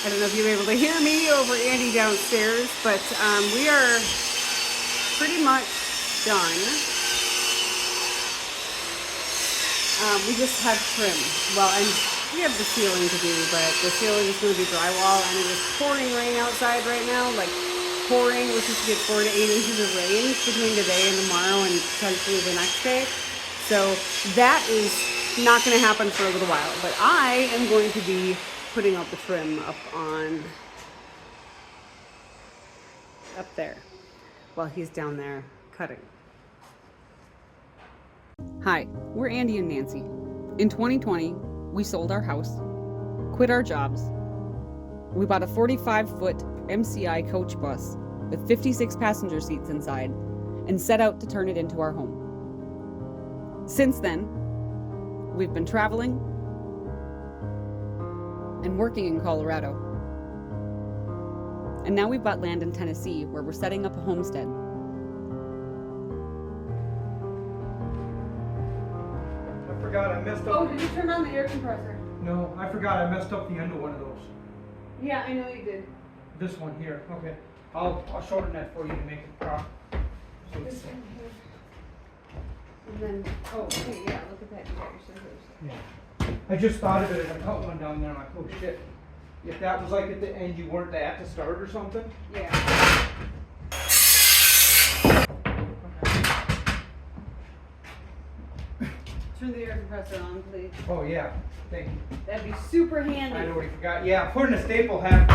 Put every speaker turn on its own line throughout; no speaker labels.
I don't know if you're able to hear me over Andy downstairs, but we are pretty much done. We just had trim. Well, and we have the ceiling to do, but the ceiling is going to be drywall, and it is pouring rain outside right now, like pouring. We're supposed to get 4 to 8 inches of rain between today and tomorrow and potentially the next day. So that is not going to happen for a little while, but I am going to be putting out the trim up there while he's down there cutting. Hi, we're Andy and Nancy. In 2020, we sold our house, quit our jobs. We bought a 45-foot MCI coach bus with 56 passenger seats inside and set out to turn it into our home. Since then, we've been traveling and working in Colorado. And now we've bought land in Tennessee where we're setting up a homestead.
I forgot I messed up.
Oh, did you turn on the air compressor?
No, I forgot I messed up the end of one of those.
Yeah, I know you did.
This one here. Okay. I'll shorten that for you to make it proper. So
This one here. And then, oh, okay, yeah, look at that. You got your scissors.
yeah. I just thought of it as I cut one down there. I'm like, oh shit. If that was like at the end, you weren't at the start or something.
Yeah. Turn the air compressor on, please.
Oh yeah. Thank you.
That'd be super handy.
I already forgot. Yeah, putting a staple half.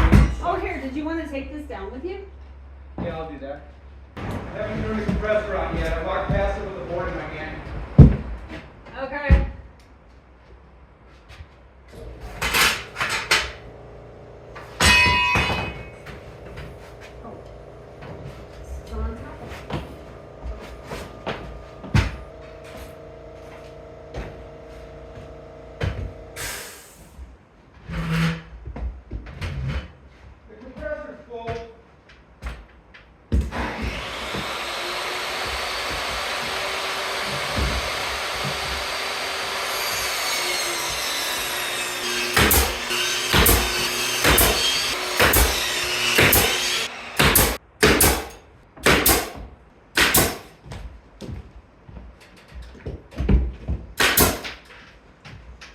Oh, here, did you want to take this down with you?
Yeah, I'll do that. I haven't turned the compressor on yet. I walked past it with the board in my hand.
Okay. Oh. It's on top of it.
The compressor's full.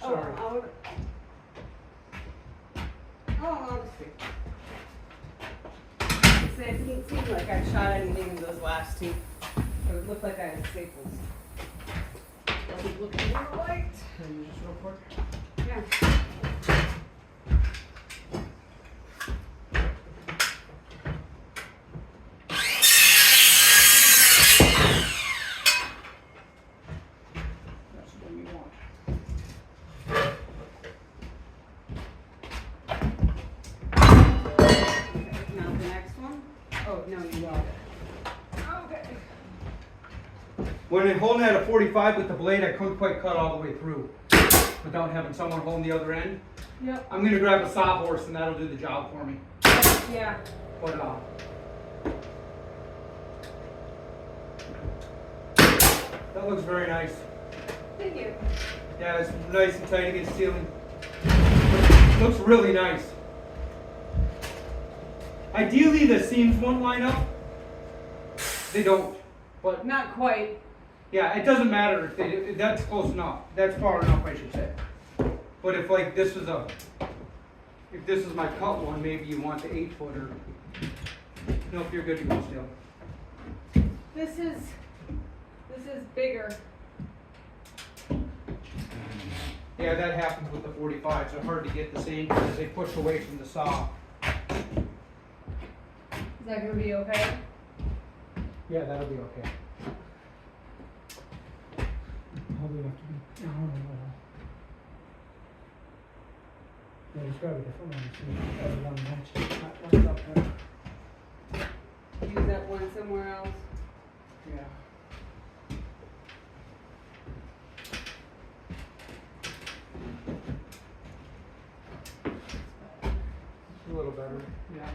Sorry.
Oh, see, it didn't seem like I shot anything in those last two. It looked like I had staples. I'll keep looking in the light.
Can you use this real quick?
Yeah.
That's the one you want.
Okay, now the next one. Oh, no, you got it. Okay.
When I'm holding at a 45 with the blade, I couldn't quite cut all the way through without having someone holding the other end.
Yep.
I'm gonna grab a sawhorse and that'll do the job for me.
Yeah.
But that looks very nice.
Thank you.
Yeah, it's nice and tight against ceiling. Looks really nice. Ideally, the seams won't line up. They don't, but
Not quite.
yeah, it doesn't matter if they. That's close enough. That's far enough, I should say. But if like this is if this is my cut one, maybe you want the 8-footer. No, if you're good to go still.
This is bigger.
Yeah, that happens with the 45s. They're hard to get the same because they push away from the saw.
Is that gonna be okay?
Yeah, that'll be okay. Probably have to be down a little. Yeah, just grab a different one. See, other one matches. That one's up there.
Use that one somewhere else.
Yeah. It's a little better. Yeah.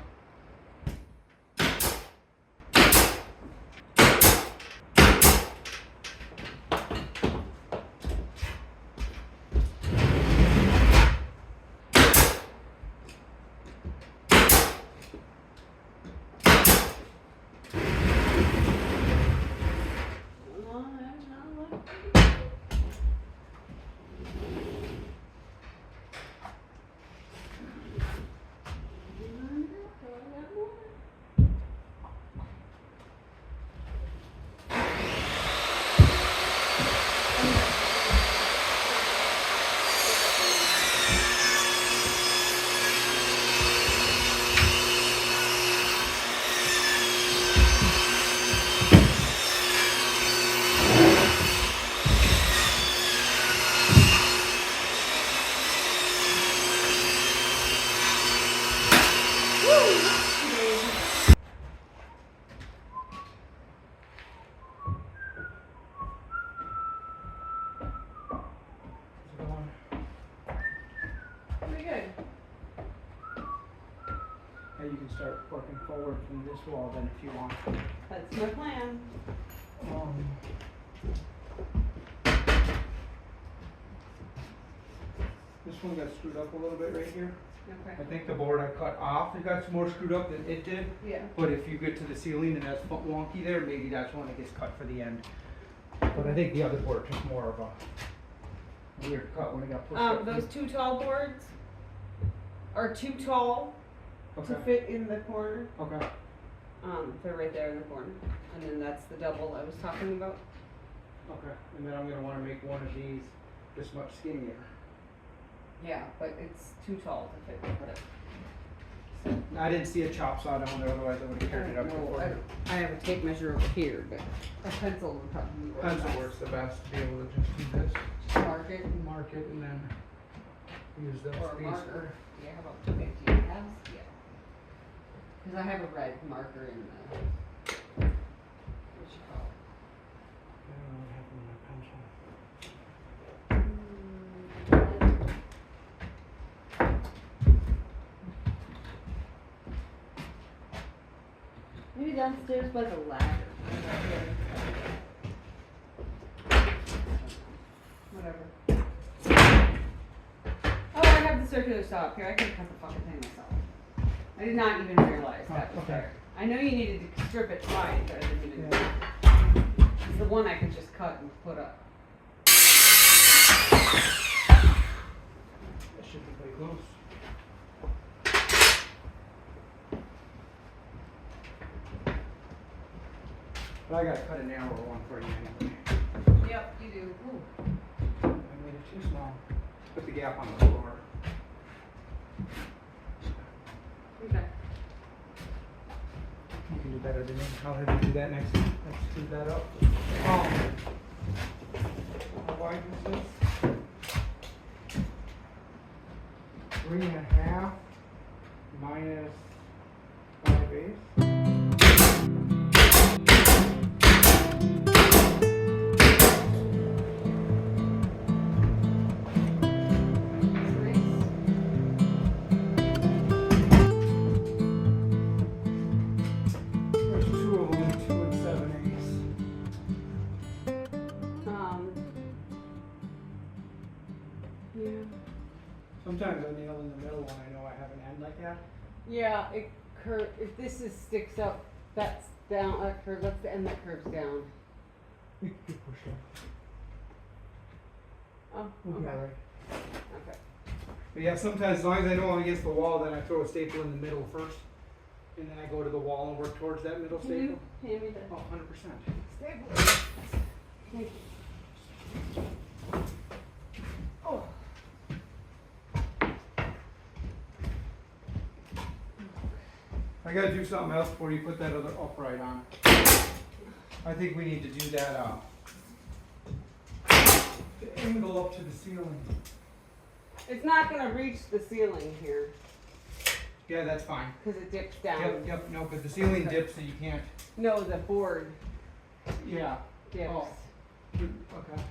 Pretty good.
Now you can start working forward from this wall then if you want.
That's my plan.
This one got screwed up a little bit right here.
Okay.
I think the board I cut off, it got more screwed up than it did.
Yeah.
But if you get to the ceiling and that's wonky there, maybe that's when it gets cut for the end. But I think the other board took more of a weird cut when it got pushed up.
Those two tall boards are too tall to
Okay.
fit in the corner.
Okay.
They're right there in the corner. And then that's the double I was talking about.
Okay. And then I'm gonna wanna make one of these this much skinnier.
Yeah, but it's too tall to fit.
I didn't see a chop saw down there, otherwise I would have carried it up before.
I have a tape measure over here, but a pencil would probably work.
Pencil works the best to be able to just do this.
Mark it.
Mark it and then use that
Or a
spacer.
marker. Yeah, how about 250? Yeah. Because I have a red marker in the, what you call it?
I don't know what happened to my pencil.
Maybe downstairs by the ladder. Whatever. Oh, I have the circular saw up here. I can cut the fucking thing myself. I did not even realize that was
okay.
there. I know you needed to strip it wide, but I didn't even.
Yeah.
It's the one I can just cut and put up.
That should be pretty close. But I gotta cut a narrower one for you anyway.
Yep, you do. Ooh.
I made it too small. Put the gap on the floor.
Okay.
You can do better than me. I'll have you do that next. Let's speed that up. How wide is this? 3.5 minus 5/8. There's two of them, 2 and 7/8.
Yeah.
Sometimes I nail in the middle when I know I have an end like that.
Yeah, if this sticks up, that's down, that curve, that's the end that curves down.
You can push it.
Oh,
We'll be
okay.
alright.
Okay.
But yeah, sometimes as long as I know I'm against the wall, then I throw a staple in the middle first. And then I go to the wall and work towards that middle
Can you
staple.
hand me the
Oh, 100%.
stapler? Thank you. Oh.
I gotta do something else before you put that other upright on. I think we need to do that, the angle up to the ceiling.
It's not gonna reach the ceiling here,
Yeah, that's fine.
because it dips down.
Yep, no, but the ceiling
Okay.
dips so you can't,
No, the board
yeah.
dips.
Oh. Okay.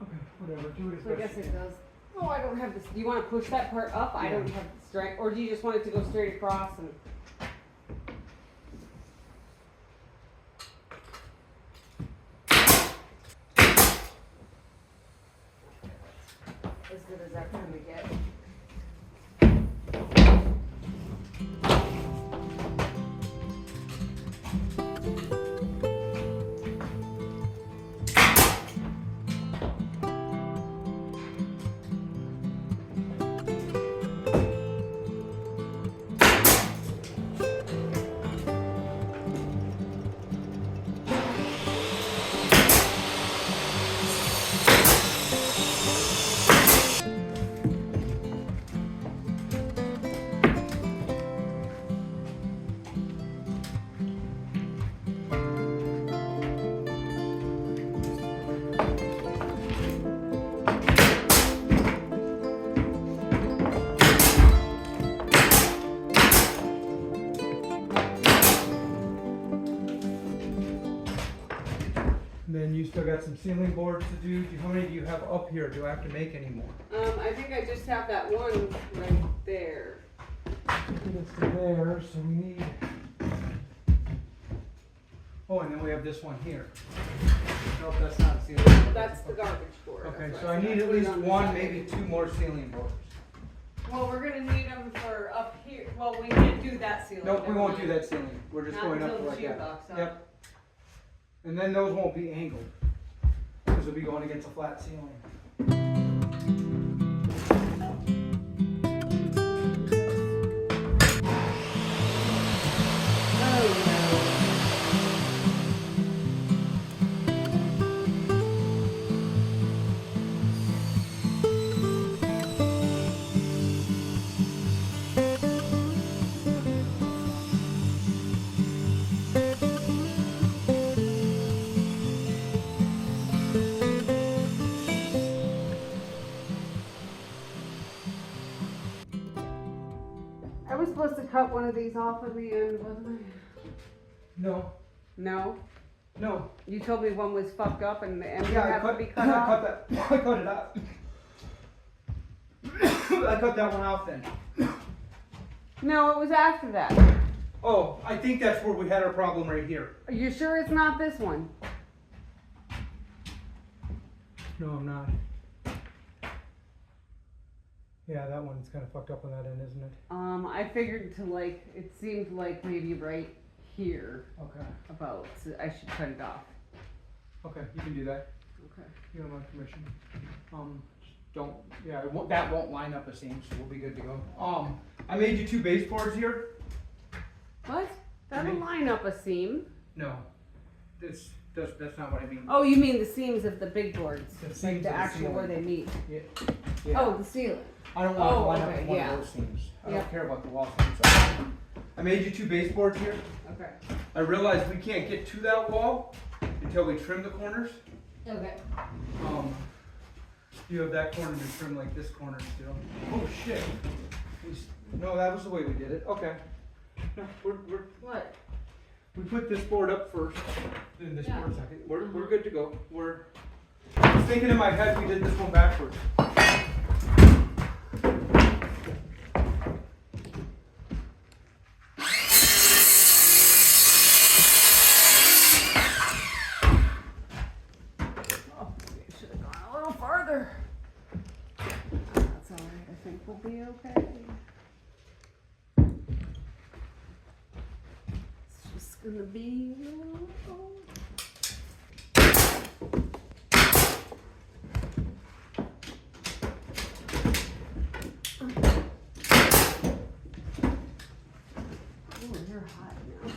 Okay, whatever, do it as
So I
best
guess
you
it
can.
does. Oh, I don't have this. Do you want to push that part up? I don't
Yeah.
have the strength. Or do you just want it to go straight across and? As good as that's going to get.
still got some ceiling boards to do. How many do you have up here? Do I have to make any more?
I think I just have that one right there.
It's there, so we need. Oh, and then we have this one here. Nope, that's not a ceiling board.
That's the garbage board.
Okay,
That's
so
why
I need
said
at
put it
least
on the
one,
side.
maybe two more ceiling boards.
Well, we're gonna need them for up here. Well, we can't do that ceiling.
Nope, we
never
won't
mind.
do that ceiling. We're just
Not
going
until
up
the
like
shoe
that.
box, huh?
Yep. And then those won't be angled because we'll be going against a flat ceiling.
I was supposed to cut one of these off at the end, wasn't I?
No,
No?
no.
You told me one was fucked up and the end
Yeah,
would
I
have
cut,
to be cut off?
I cut it out. I cut that one off then.
No, it was after that.
Oh, I think that's where we had our problem right here.
Are you sure it's not this one?
No, I'm not. Yeah, that one's kind of fucked up on that end, isn't it?
I figured to like, it seemed like maybe right here
Okay.
about, so I should cut it off.
Okay, you can do that.
Okay.
You have my permission. Don't, yeah, that won't line up a seam, so we'll be good to go. I made you two baseboards here.
What? That'll
mean-
line up a seam.
No, that's not what I mean.
Oh, you mean the seams of the big boards?
The seams
Like
of
the
the
actual where
ceiling.
they meet?
Yeah. Yeah.
Oh, the ceiling.
I don't want to
Oh,
line up
okay,
with one
yeah.
of those seams. I
Yep.
don't care about the wall seams. So I made you two baseboards here.
Okay.
I realized we can't get to that wall until we trim the corners.
Okay.
You have that corner to trim like this corner still. Oh shit. No, that was the way we did it. Okay. No,
What?
we put this board up first, then this
Yeah.
board second. We're good to go. I was thinking in my head we did this one backwards.
Oh, we should have gone a little farther. That's alright, I think we'll be okay. It's just gonna be a little. Oh, you're hot now.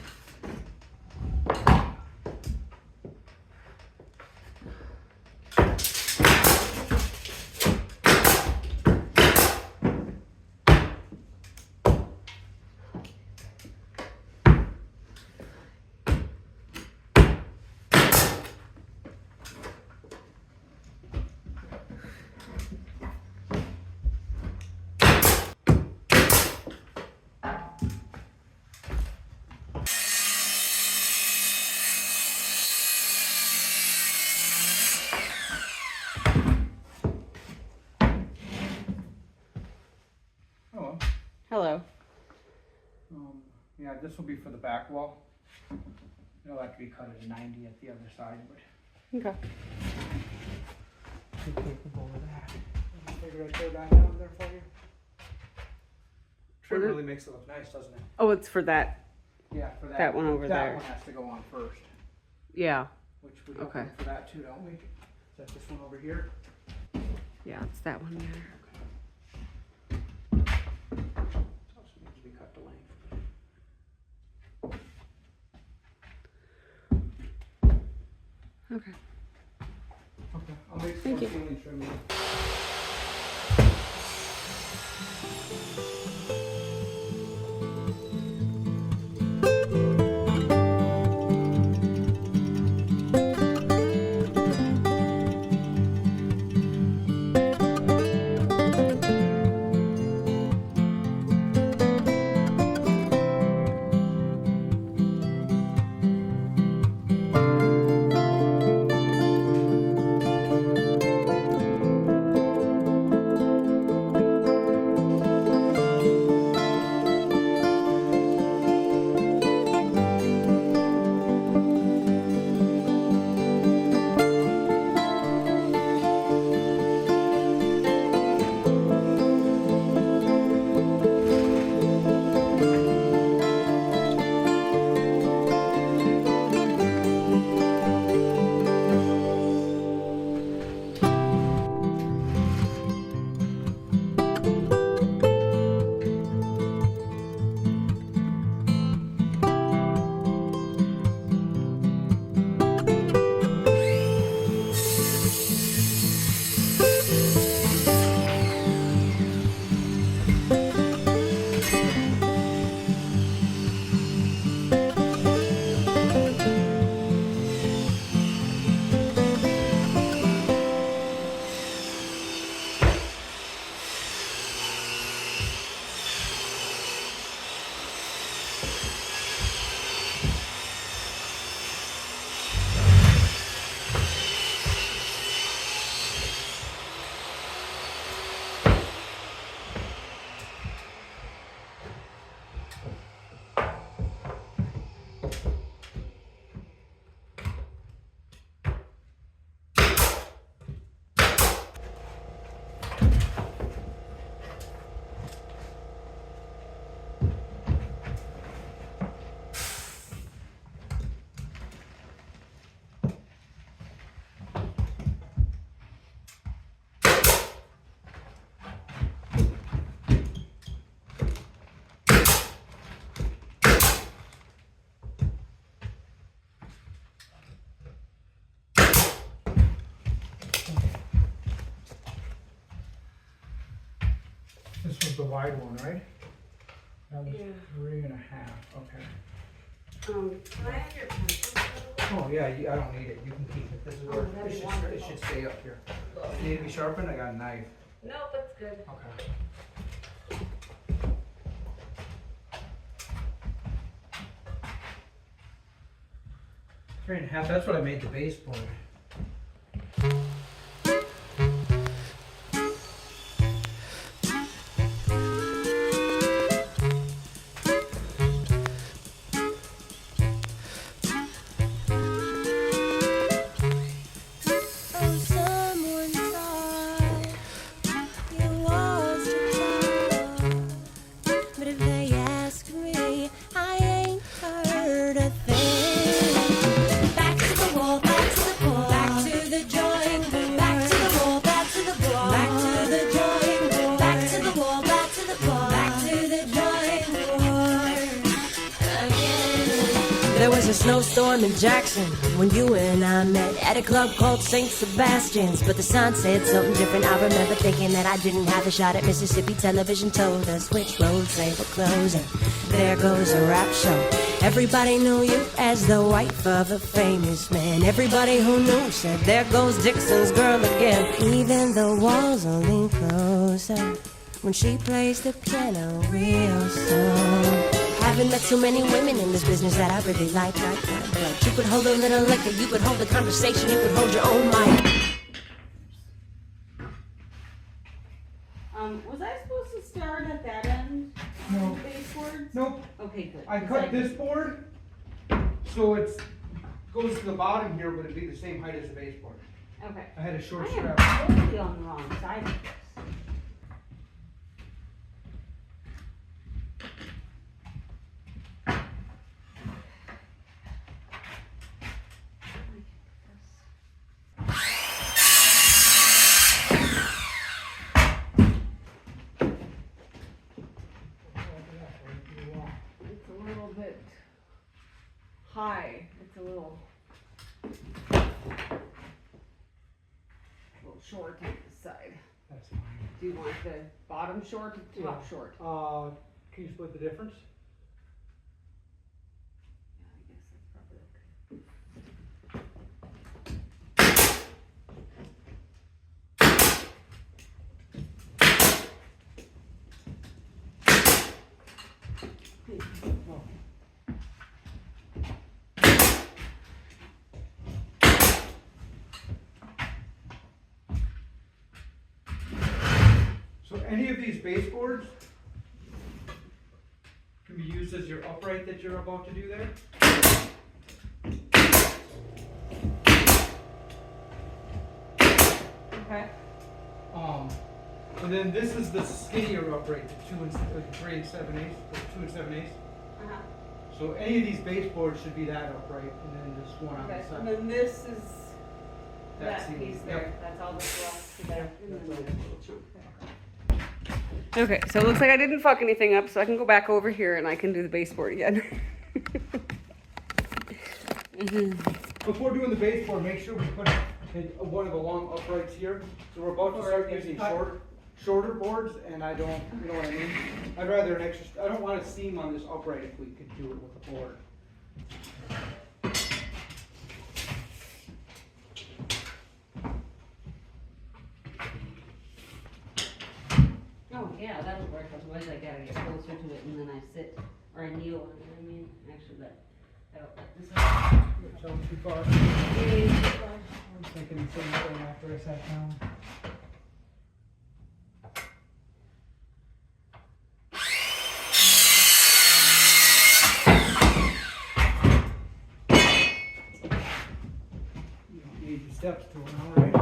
Oh,
Hello.
yeah, this will be for the back wall. It'll have to be cut at a 90 at the other side, but
Okay.
be capable of that. Figure I'd throw that down there for you. Trim
Mhm.
really makes it look nice, doesn't it?
Oh, it's for that.
Yeah, for that.
That one over
that
there.
one has to go on first,
Yeah.
which we
Okay.
okay for that too, don't we? Is that this one over here?
Yeah, it's that one there.
It also needs to be cut to length.
Okay.
Okay, I'll make some
Thank
more
you.
ceiling trim. This was the wide one, right? That was
Yeah.
3.5, okay.
Can I have your pencil?
Oh, yeah, I don't need it, you can keep it, this is where,
that'd
it
be
should,
wonderful.
it should stay up here. Need to be sharpened, I got a knife.
No, that's good.
Okay. Three and a half, that's what I made the baseboard.
Oh, someone thought you was tall, but if they ask me, I ain't heard a thing. Back to the wall, back to the wall, back to the drawing board. Back to the wall, back to the wall, back to the drawing board. Back to the wall, back to the wall, back to the drawing board again. There was a snowstorm in Jackson when you and I met at a club called St. Sebastian's, but the sign said something different. I remember thinking that I didn't have a shot at Mississippi. Television told us which roads they were closing. There goes a rap show. Everybody knew you as the wife of a famous man. Everybody who knew said, there goes Dixon's girl again. Even the walls will lean closer when she plays the piano real slow. Haven't met so many women in this business that I really like that. But you could hold a little liquor, you could hold a conversation, you could hold your own mic.
Was I supposed to start at that end?
No.
Baseboards?
Nope,
Okay, good.
I cut this board, so it's, goes to the bottom here, but it'd be the same height as the baseboard.
Okay.
I had a short
I am
strap.
totally on the wrong side of this. It's a little bit high. It's a little short on this side.
That's fine.
Do you want the bottom short or top
Yeah.
short?
Can you split the difference?
Yeah, I guess that's probably okay.
So any of these baseboards can be used as your upright that you're about to do there.
Okay.
And then this is the skinnier upright, the 3 and 7/8, or 2 and 7/8.
Uh-huh.
So any of these baseboards should be that upright, and then this one on
Okay.
the
And
side.
then this is
That's
that
the-
piece
yep.
there. That's all that's left to there.
Yep,
And then
that's all.
there's a little chunk there. Okay, so it looks like I didn't fuck anything up, so I can go back over here and I can do the baseboard again.
Before doing the baseboard, make sure we put one of the long uprights here. So we're about to start using shorter boards, and I don't, you know what I mean? I'd rather an extra, I don't want a seam on this upright if we could do it with a board.
Oh, yeah, that'll work. Otherwise, I gotta get closer to it and then I sit or I kneel on it. I mean, actually, this is.
So too far. I was thinking the same thing after I sat down. You don't need your steps to it, all right?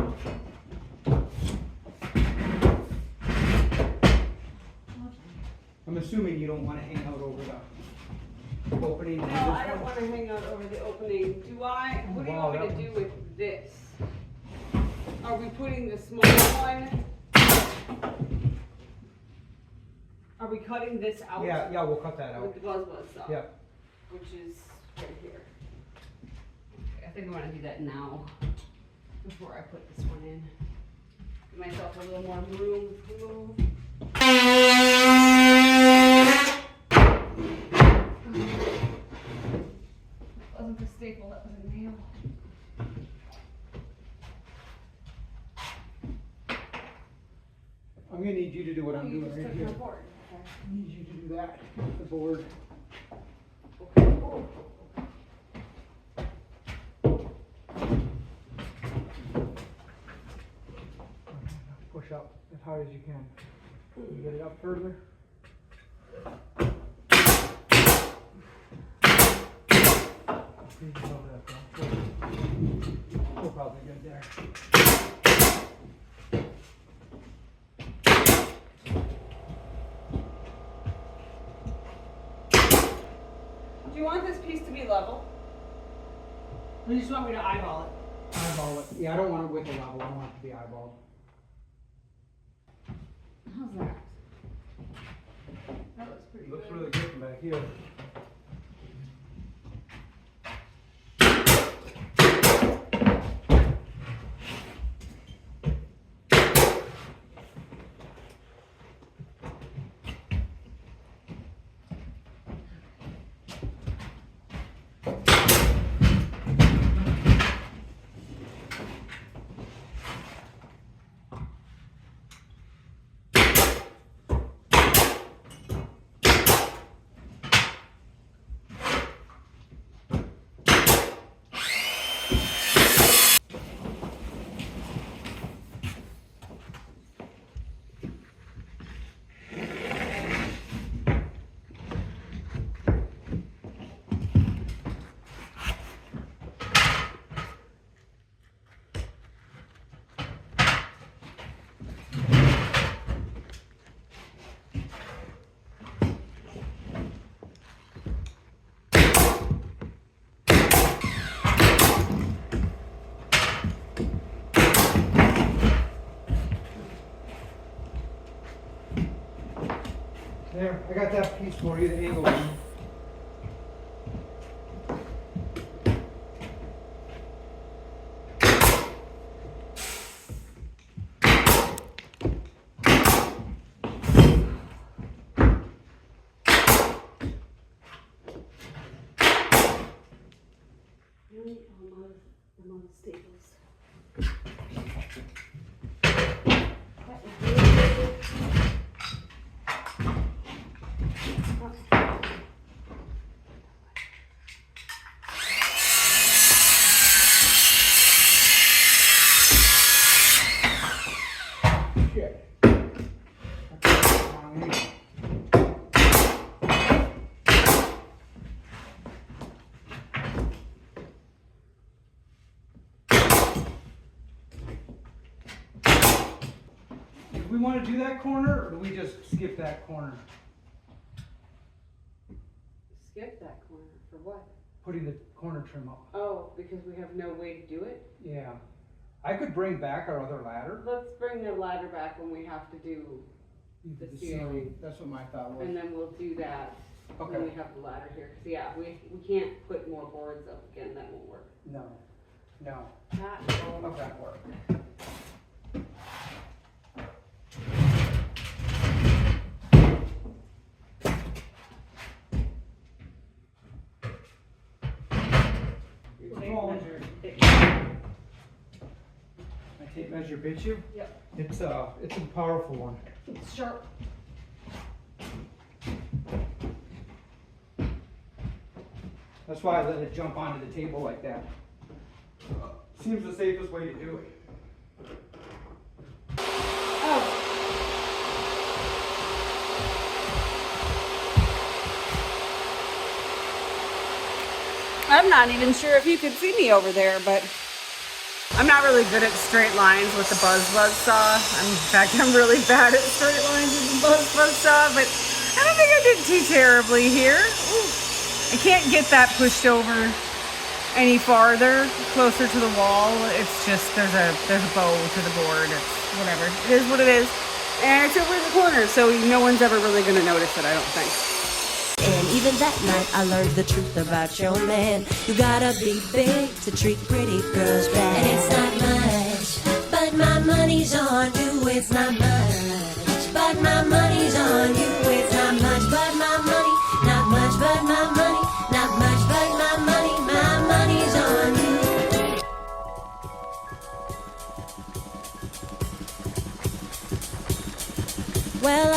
I'm assuming you don't want to hang out over the opening.
No, I don't want to hang out over the opening. Do I? What do you
Wow,
want me
that
to do
was-
with this? Are we putting the small one? Are we cutting this out?
Yeah, we'll cut that
With
out.
the buzz stuff?
Yeah.
Which is right here. Okay, I think I want to do that now before I put this one in. Give myself a little more room to move.
I'm
you
doing
just
right
took
here.
my board. Okay.
I need you to do that, the board. Push up as hard as you can. Can you get it up further? We're probably good there.
Do you want this piece to be level? Or you just want me to eyeball it?
Eyeball it. Yeah, I don't want it with a level. I want it to be eyeballed.
How's that? That looks pretty
Looks
good.
really good from back here. There, I got that piece for you, the angle one.
Really? I'm on the staples.
Shit. That's the wrong angle. Do we want to do that corner, or do we just skip that corner?
Skip that corner. For what?
Putting the corner trim up.
Oh, because we have no way to do it?
Yeah. I could bring back our other ladder.
Let's bring the ladder back when we have to do, The ceiling.
That's what my thought was.
and then we'll do that when
Okay.
we have the ladder here. 'Cause yeah, we can't put more boards up again, that won't work.
No. No.
That won't
Okay.
work. Your tape measure.
My tape measure bit you?
Yep.
It's a powerful one.
It's sharp.
That's why I let it jump onto the table like that. Seems the safest way to do it.
Oh. I'm not even sure if you could see me over there, but I'm not really good at straight lines with the buzz saw. In fact, I'm really bad at straight lines with the buzz saw, but I don't think I did too terribly here. Ooh. I can't get that pushed over any farther, closer to the wall. It's just, there's a bow to the board. It's whatever. It is what it is. And it's over in the corner, so no one's ever really gonna notice it, I don't think.
And even that night I learned the truth about your man. You gotta be big to treat pretty girls bad. And it's not much, but my money's on you. It's not much, but my money's on you. It's not much, but my money. Not much, but my money. Not much, but my money. My money's on you. Well,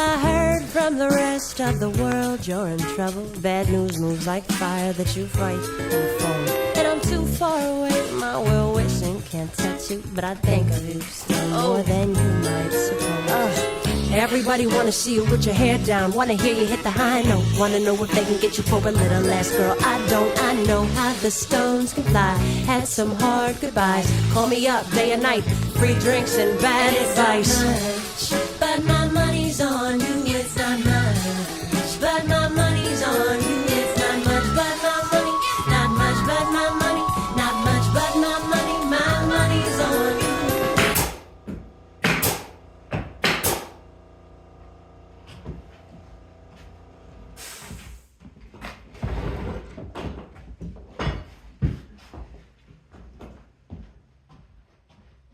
from the rest of the world, you're in trouble. Bad news moves like fire that you fight on the phone. And I'm too far away, my will wishing can't touch you, but I think of you still more than you might suppose. Everybody wanna see you with your hair down, wanna hear you hit the high note, wanna know if they can get you for a little less. Girl, I know how the stones can fly. Had some hard goodbyes, call me up day and night, free drinks and bad advice. Much, but my money's on you, it's not much. But my money's on you, it's not much. But my money, not much. But my money, not much. But my money's on you.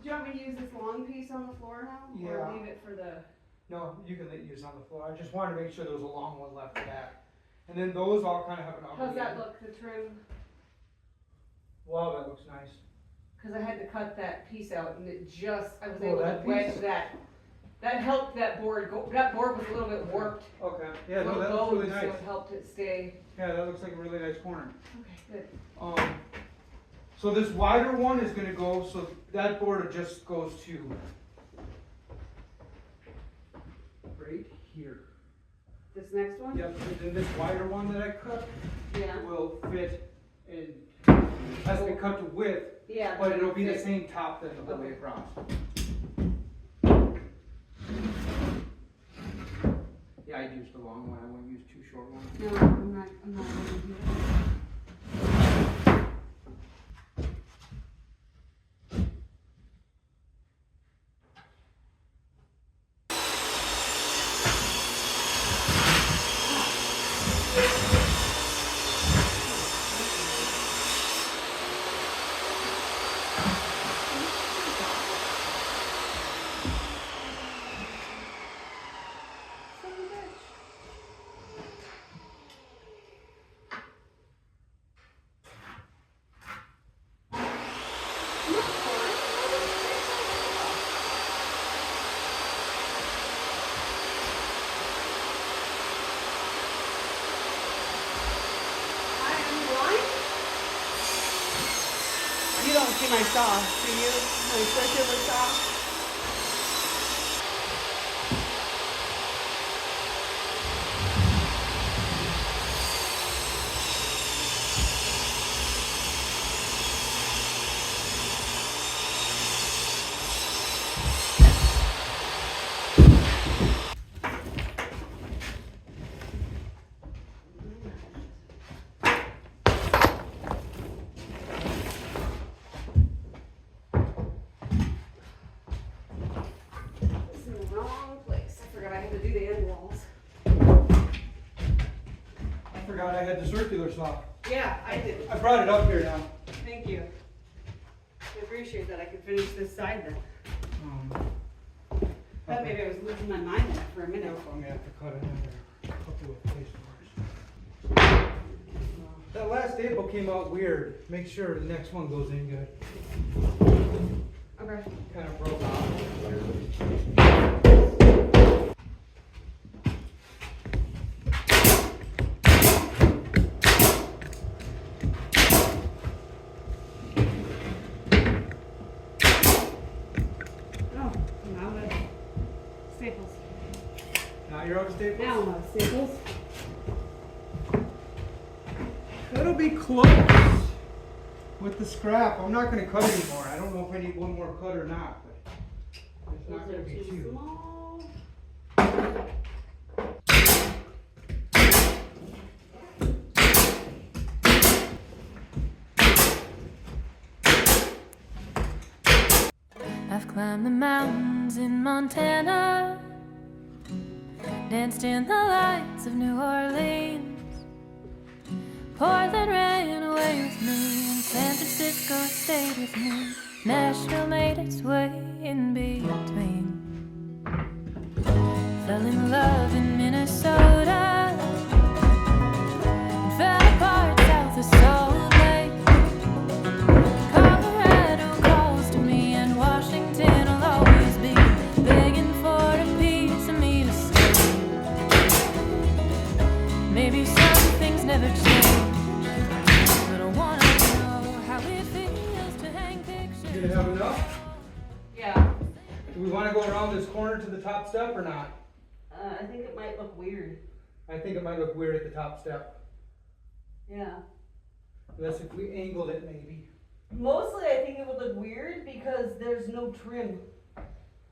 Do you want me to use this long piece on the floor now?
Yeah.
Or leave it for the...
No, you can let use on the floor. I just wanted to make sure there was a long one left back. And then those all kind of have an ugly.
How's that look, the trim?
Wow, that looks nice.
Because I had to cut that piece out and it just, I was
Oh,
able to
that
wedge
piece?
that. That helped that board go, that board was a little bit warped.
Okay. Yeah,
a
no,
little
that looks really
bowed,
nice.
So it helped it stay.
Yeah, that looks like a really nice corner.
Okay, good.
So this wider one is gonna go, so that board just goes to right here.
This next one?
Yep, and then this wider one that I cut
Yeah.
will fit and has to be cut to width,
Yeah.
but it'll be the
fit.
same top then the whole way
Okay.
across. Yeah, I used the long one, I won't use two short ones.
No, I'm not going to do that. You don't see my saw, do you? My circular saw? It's in the wrong place. I forgot I had to do the end walls.
I forgot I had the circular saw.
Yeah, I did.
I brought it up here now.
Thank you. I appreciate that. I could finish this side then. Thought maybe I was losing my mind there for a minute.
Nope, I'm gonna have to cut another couple of place marks. That last staple came out weird. Make sure the next one goes in good.
Okay.
Kind of broke off.
Oh, now the staples.
Now you're out of staples?
Now I'm out of staples.
That'll be close with the scrap. I'm not going to cut anymore. I don't know if I need one more cut or not, but it's not
Those
going
are
to be
too
huge.
small.
I've climbed the mountains in Montana, danced in the lights of New Orleans. Portland ran away with me, and San Francisco stayed with me. Nashville made its way in between. Fell in love in Minnesota, and fell apart south of Salt Lake. Colorado calls to me, and Washington will always be begging for a piece of me to stay. Maybe some things never change, but I wanna know how it feels to hang pictures.
You gonna have enough?
Yeah.
Do we want to go around this corner to the top step or not?
I think it might look weird.
I think it might look weird at the top step.
Yeah.
Unless if we angled it maybe.
Mostly I think it would look weird because there's no trim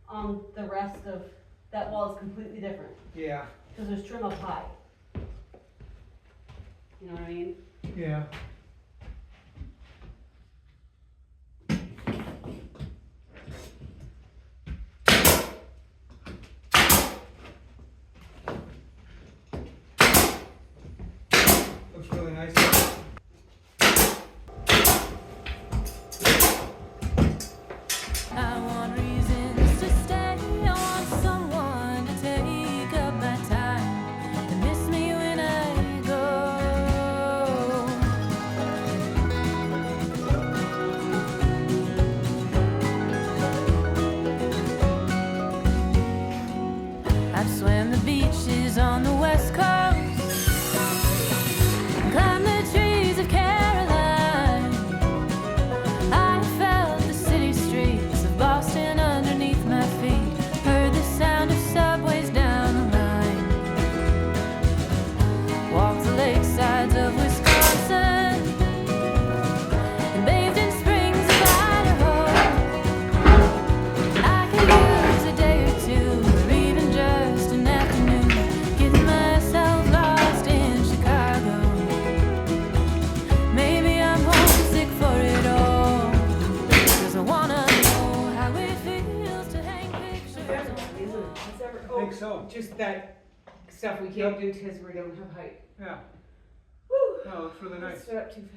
on the rest of that wall. Is completely different
Yeah.
because there's trim up high. You know what I mean?
Yeah. Looks really nice.
I want reasons to stay. I want someone to take up my time and miss me when I go. I've swam the beaches on the west coast, climbed the trees of Caroline. I felt the city streets of Boston underneath my feet, heard the sound of subways down the line, walked the lakesides of Wisconsin, and bathed in springs of Idaho. I could use a day or two, or even just an afternoon, getting myself lost in Chicago. Maybe I'm homesick for it all, 'cause I wanna know how it feels to hang pictures.
I think so.
Just that stuff we can't do because we don't have height.
Yeah.
Whew.
No, it looks really nice.
Stood up too fast.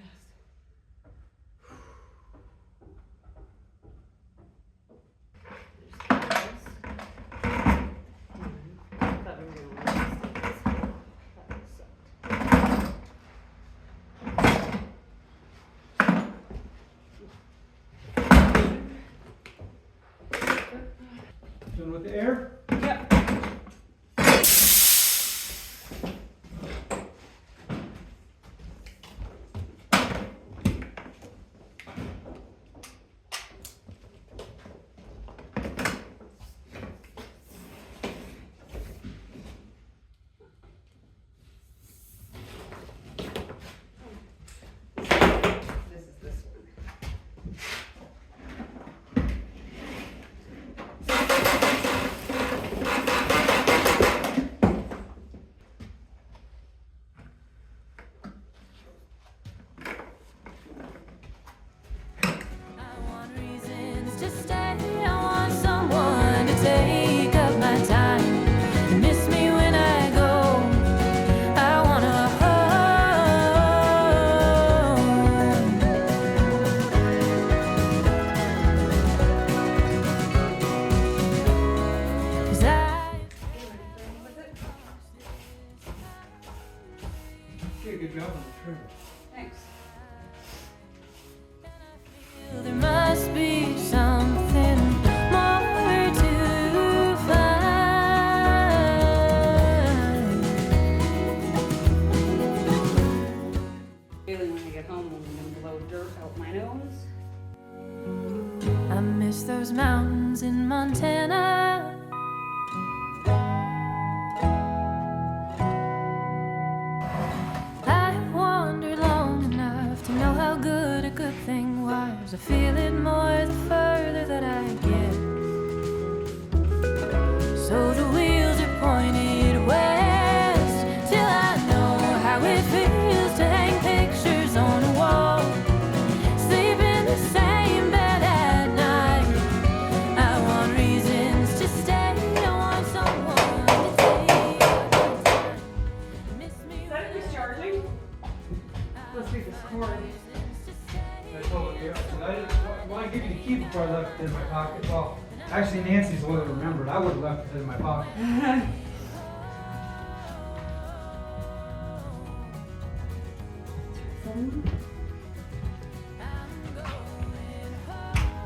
Done with the air?
Yep. This is this one.
I want reasons to stay. I want someone to take up my time and miss me when I go. I wanna home. 'Cause
Okay, good job on the trim.
Thanks.
there must be something more to find.
Feeling when I get home, I'm gonna blow dirt out my nose.
I miss those mountains in Montana. I've wandered long enough to know how good a good thing was. I feel it more the further that I get. So the wheels are pointed west till I know how it feels to hang pictures on a wall, sleep in the same bed at night. I want reasons to stay. I want someone to take up my time. Miss me
Is that discharging? Must be this cord.
I told you, I didn't want to give you the key before I left it in my pocket. Well, actually Nancy's the one that remembered. I would have left it in my pocket.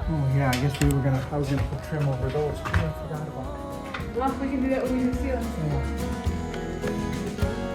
Oh yeah, I guess I was gonna put trim over those too. I forgot about
Well, we can do that when we do the ceiling.
it. Yeah.